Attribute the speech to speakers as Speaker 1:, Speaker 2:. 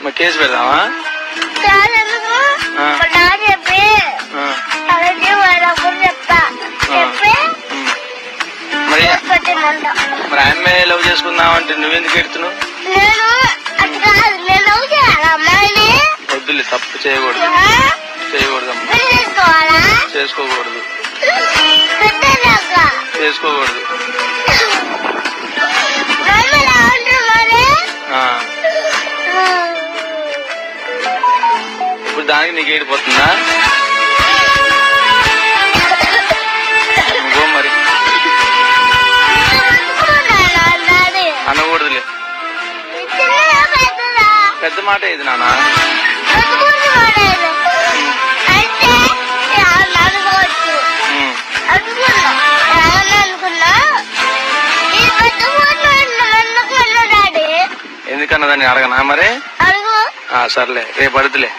Speaker 1: మరి కేసు పెడదామా? మరి ఆమె లవ్ చేసుకుందామంటే నువ్వెందుకు ఎడుతున్నావు? వద్దులే, తప్పు చేయకూడదు, చేసుకోకూడదు. ఇప్పుడు దానికి నీకు ఏడిపోతుందా? ఇంకో మరి అనకూడదులే. పెద్ద మాట ఇది నాన్న. ఎందుకన్నదాన్ని అడగనా మరి? సర్లే, రేపు అడుగులే.